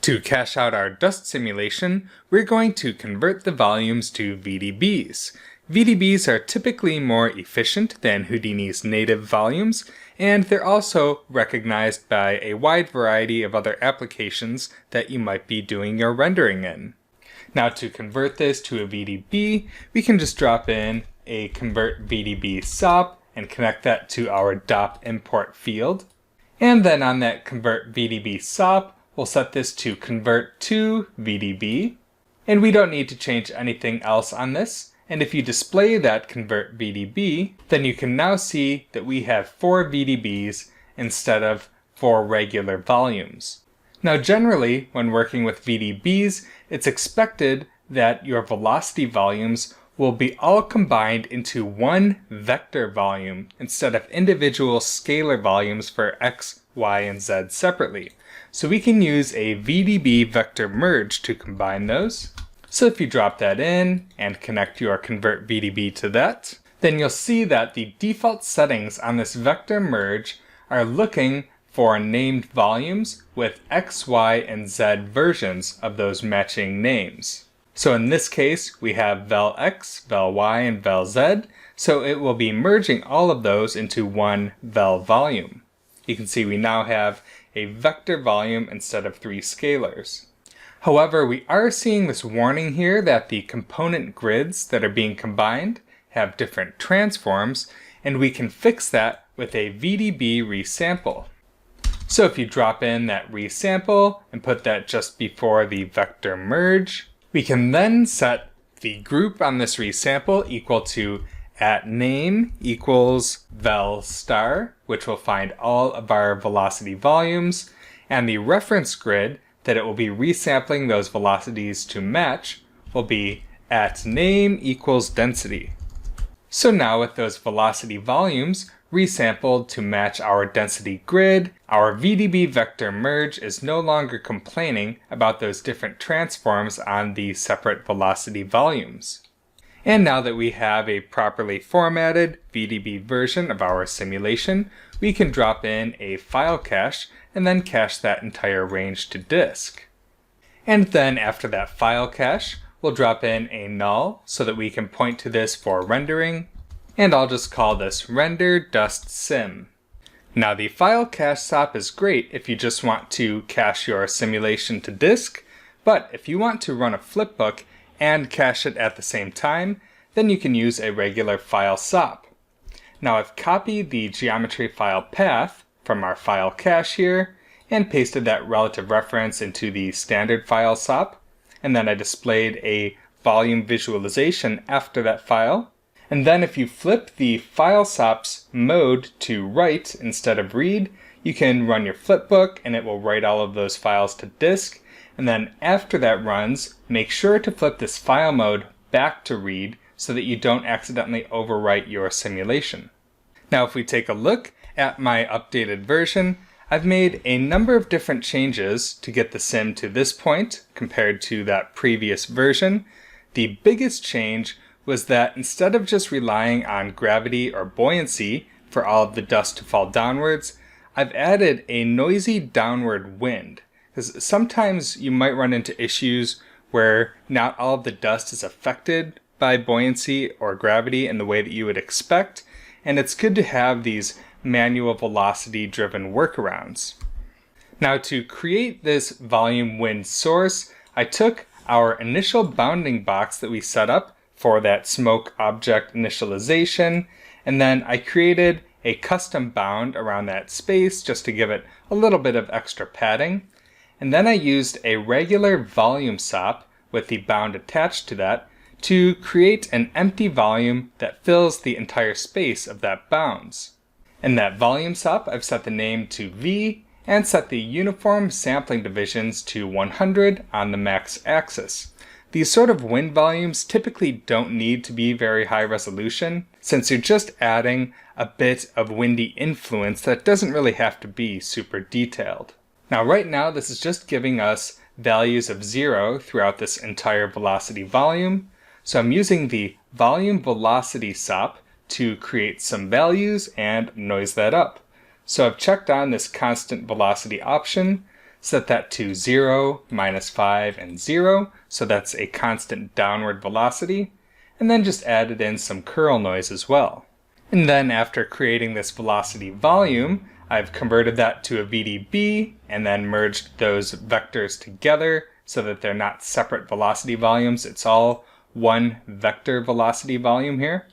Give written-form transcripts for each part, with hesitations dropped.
To cache out our dust simulation, we're going to convert the volumes to VDBs. VDBs are typically more efficient than Houdini's native volumes, and they're also recognized by a wide variety of other applications that you might be doing your rendering in. Now to convert this to a VDB, we can just drop in a convert VDB SOP and connect that to our DOP import field. And then on that convert VDB SOP, we'll set this to convert to VDB. And we don't need to change anything else on this. And if you display that convert VDB, then you can now see that we have 4 VDBs instead of 4 regular volumes. Now generally, when working with VDBs, it's expected that your velocity volumes will be all combined into one vector volume instead of individual scalar volumes for x, y, and z separately. So we can use a VDB vector merge to combine those. So if you drop that in and connect your convert VDB to that, then you'll see that the default settings on this vector merge are looking for named volumes with x, y, and z versions of those matching names. So in this case, we have vel x, vel y, and vel z, so it will be merging all of those into one vel volume. You can see we now have a vector volume instead of 3 scalars. However, we are seeing this warning here that the component grids that are being combined have different transforms, and we can fix that with a VDB resample. So if you drop in that resample and put that just before the vector merge, we can then set the group on this resample equal to @name equals vel star, which will find all of our velocity volumes, and the reference grid that it will be resampling those velocities to match will be @name equals density. So now with those velocity volumes resampled to match our density grid, our VDB vector merge is no longer complaining about those different transforms on the separate velocity volumes. And now that we have a properly formatted VDB version of our simulation, we can drop in a file cache and then cache that entire range to disk. And then after that file cache, we'll drop in a null so that we can point to this for rendering. And I'll just call this render dust sim. Now the file cache SOP is great if you just want to cache your simulation to disk, but if you want to run a flipbook and cache it at the same time, then you can use a regular file SOP. Now I've copied the geometry file path from our file cache here and pasted that relative reference into the standard file SOP, and then I displayed a volume visualization after that file. And then if you flip the file SOP's mode to write instead of read, you can run your flipbook and it will write all of those files to disk. And then after that runs, make sure to flip this file mode back to read so that you don't accidentally overwrite your simulation. Now if we take a look at my updated version, I've made a number of different changes to get the sim to this point compared to that previous version. The biggest change was that instead of just relying on gravity or buoyancy for all of the dust to fall downwards, I've added a noisy downward wind. Because sometimes you might run into issues where not all of the dust is affected by buoyancy or gravity in the way that you would expect, and it's good to have these manual velocity driven workarounds. Now to create this volume wind source, I took our initial bounding box that we set up for that smoke object initialization, and then I created a custom bound around that space just to give it a little bit of extra padding. And then I used a regular volume SOP with the bound attached to that to create an empty volume that fills the entire space of that bounds. In that volume SOP, I've set the name to V and set the uniform sampling divisions to 100 on the max axis. These sort of wind volumes typically don't need to be very high resolution, since you're just adding a bit of windy influence that doesn't really have to be super detailed. Now right now this is just giving us values of 0 throughout this entire velocity volume, so I'm using the volume velocity SOP to create some values and noise that up. So I've checked on this constant velocity option, set that to 0, -5, and 0, so that's a constant downward velocity, and then just added in some curl noise as well. And then after creating this velocity volume, I've converted that to a VDB and then merged those vectors together so that they're not separate velocity volumes. It's all one vector velocity volume here.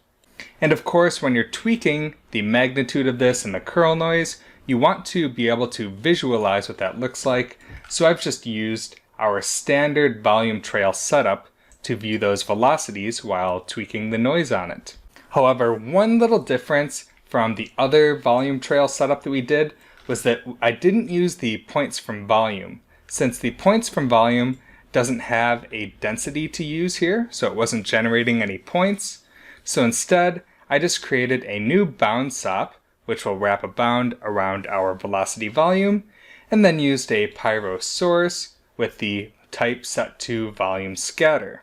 And of course, when you're tweaking the magnitude of this and the curl noise, you want to be able to visualize what that looks like. So I've just used our standard volume trail setup to view those velocities while tweaking the noise on it. However, one little difference from the other volume trail setup that we did was that I didn't use the points from volume. Since the points from volume doesn't have a density to use here, so it wasn't generating any points. So instead, I just created a new bound SOP, which will wrap a bound around our velocity volume, and then used a pyro source with the type set to volume scatter.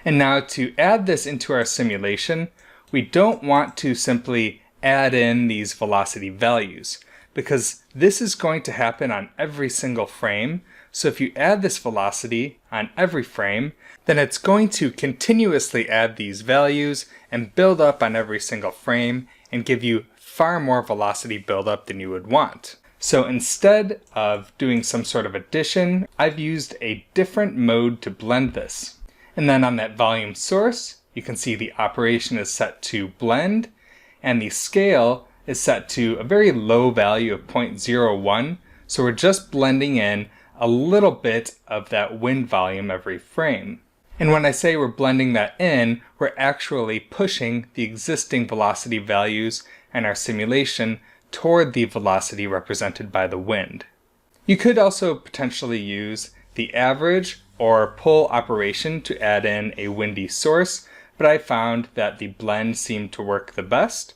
And now to add this into our simulation, we don't want to simply add in these velocity values, because this is going to happen on every single frame. So if you add this velocity on every frame, then it's going to continuously add these values and build up on every single frame and give you far more velocity buildup than you would want. So instead of doing some sort of addition, I've used a different mode to blend this. And then on that volume source, you can see the operation is set to blend, and the scale is set to a very low value of 0.01. So we're just blending in a little bit of that wind volume every frame. And when I say we're blending that in, we're actually pushing the existing velocity values in our simulation toward the velocity represented by the wind. You could also potentially use the average or pull operation to add in a windy source, but I found that the blend seemed to work the best.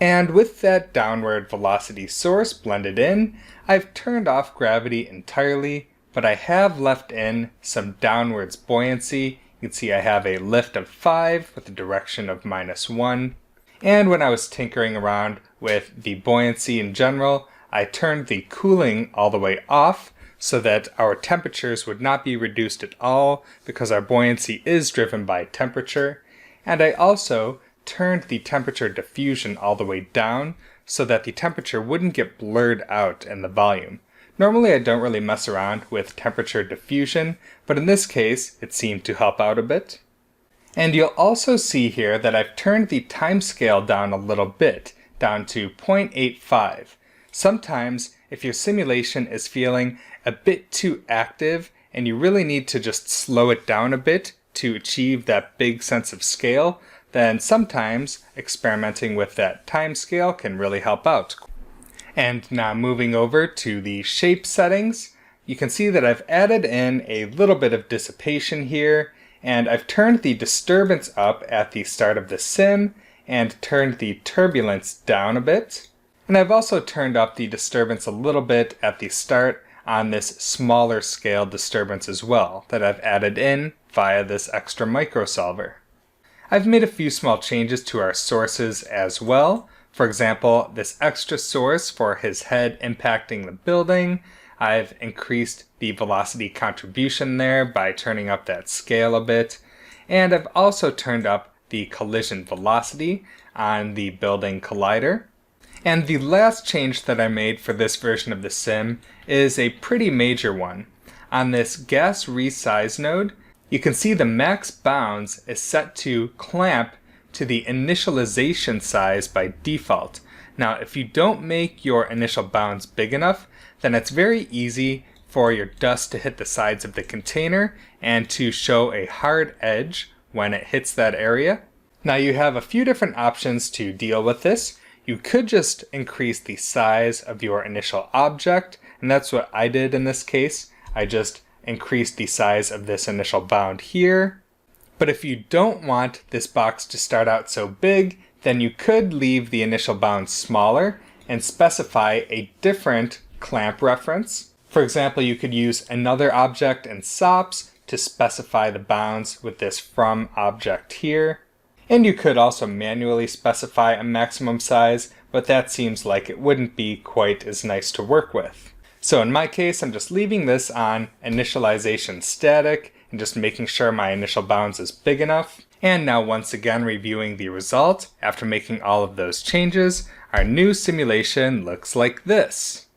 And with that downward velocity source blended in, I've turned off gravity entirely, but I have left in some downwards buoyancy. You can see I have a lift of 5 with a direction of -1. And when I was tinkering around with the buoyancy in general, I turned the cooling all the way off so that our temperatures would not be reduced at all, because our buoyancy is driven by temperature. And I also turned the temperature diffusion all the way down so that the temperature wouldn't get blurred out in the volume. Normally I don't really mess around with temperature diffusion, but in this case it seemed to help out a bit. And you'll also see here that I've turned the time scale down a little bit, down to 0.85. Sometimes if your simulation is feeling a bit too active and you really need to just slow it down a bit to achieve that big sense of scale, then sometimes experimenting with that time scale can really help out. And now moving over to the shape settings, you can see that I've added in a little bit of dissipation here, and I've turned the disturbance up at the start of the sim and turned the turbulence down a bit. And I've also turned up the disturbance a little bit at the start on this smaller scale disturbance as well that I've added in via this extra micro solver. I've made a few small changes to our sources as well. For example, this extra source for his head impacting the building, I've increased the velocity contribution there by turning up that scale a bit. And I've also turned up the collision velocity on the building collider. And the last change that I made for this version of the sim is a pretty major one. On this gas resize node, you can see the max bounds is set to clamp to the initialization size by default. Now, if you don't make your initial bounds big enough, then it's very easy for your dust to hit the sides of the container and to show a hard edge when it hits that area. Now, you have a few different options to deal with this. You could just increase the size of your initial object, and that's what I did in this case. I just increased the size of this initial bound here. But if you don't want this box to start out so big, then you could leave the initial bound smaller and specify a different clamp reference. For example, you could use another object in SOPs to specify the bounds with this from object here. And you could also manually specify a maximum size, but that seems like it wouldn't be quite as nice to work with. So in my case, I'm just leaving this on initialization static and just making sure my initial bounds is big enough. And now once again reviewing the result, after making all of those changes, our new simulation looks like this.